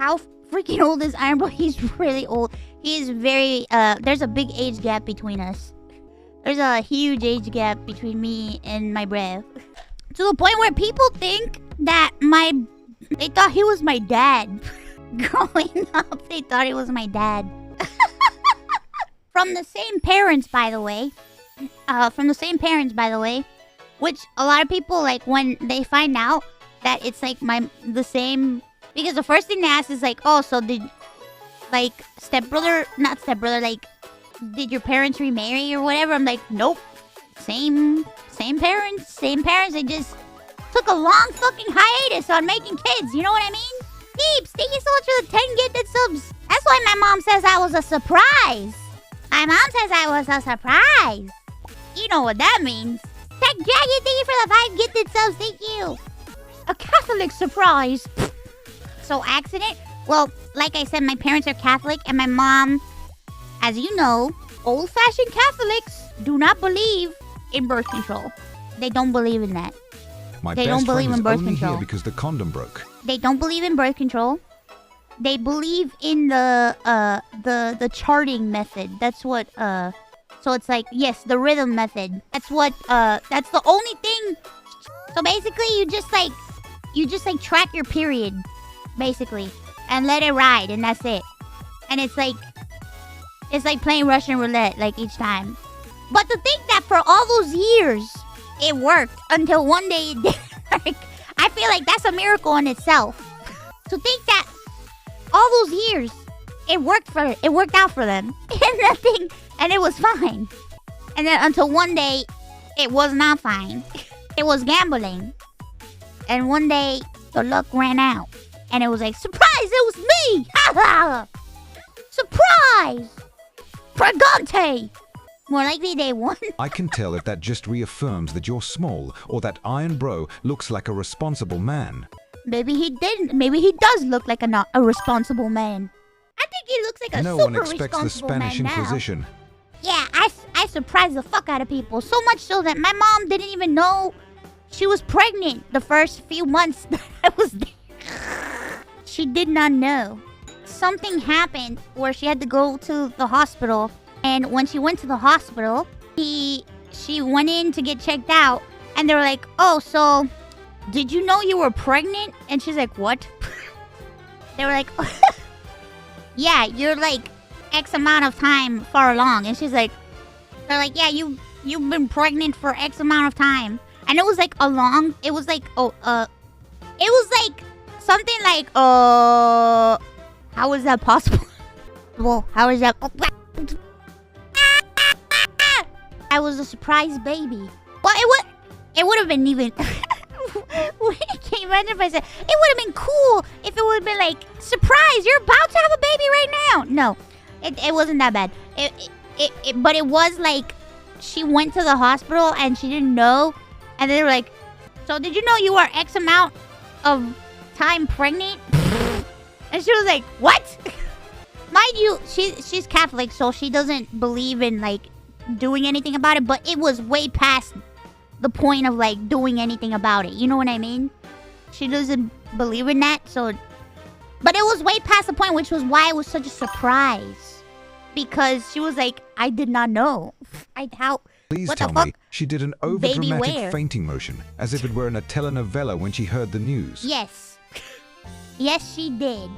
how freaking old is Ironmouse? He's really old. He's very, there's a big age gap between us. There's a huge age gap between me and my bro. To the point where people think that they thought he was my dad. Growing up, they thought he was my dad. From the same parents, by the way. Which a lot of people, like, when they find out that it's, like, the same... Because the first thing they ask is, like, oh, so did, like, not stepbrother, like, did your parents remarry or whatever? I'm like, nope. Same parents. They just took a long fucking hiatus on making kids. You know what I mean? Peeps, thank you so much for the 10 gifted subs. That's why my mom says I was a surprise. My mom says I was a surprise. You know what that means. Tech Dragon, thank you for the 5 gifted subs. Thank you. A Catholic surprise. So accident? Well, like I said, my parents are Catholic, and my mom, as you know, old-fashioned Catholics do not believe in birth control. They don't believe in that. They don't believe in birth control because the condom broke. They don't believe in birth control. They believe in the charting method. That's what so it's like, yes, the rhythm method. That's what that's the only thing. So basically you just like track your period basically and let it ride, and that's it. And it's like playing Russian roulette like each time. But to think that for all those years it worked until one day it didn't work, I feel like that's a miracle in itself. To think that all those years it worked out for them and it was fine. And then until one day it was not fine. It was gambling. And one day the luck ran out. And it was like, surprise, it was me! Ha ha! Surprise! Pregante! More likely they won. I can tell if that just reaffirms that you're small, or that Iron Bro looks like a responsible man. Maybe he didn't. Maybe he does look like a responsible man. I think he looks like a no super one expects the Spanish Inquisition. Now. Yeah, I surprised the fuck out of people. So much so that my mom didn't even know she was pregnant the first few months that I was there. She did not know. Something happened where she had to go to the hospital. And when she went to the hospital, she went in to get checked out. And they were like, oh, so did you know you were pregnant? And she's like, what? They were like, yeah, you're like X amount of time far along. And she's like, they're like, yeah, you've been pregnant for X amount of time. And it was like it was like, it was like something like, how is that possible? Well, how is that? I was a surprise baby. Well, it would have been even. Can you imagine if I said it would have been cool if it would have been like, surprise, you're about to have a baby right now? No, it wasn't that bad. But it was like she went to the hospital and she didn't know, and they were like, so did you know you are X amount of time pregnant? And she was like, what? Mind you, she's Catholic, so she doesn't believe in like doing anything about it, but it was way past the point of like doing anything about it. You know what I mean? She doesn't believe in that, so... But it was way past the point, which was why it was such a surprise. Because she was like, I did not know. Please tell me she did an over-dramatic fainting motion, as if it were in a telenovela when she heard the news. Yes. Yes, she did.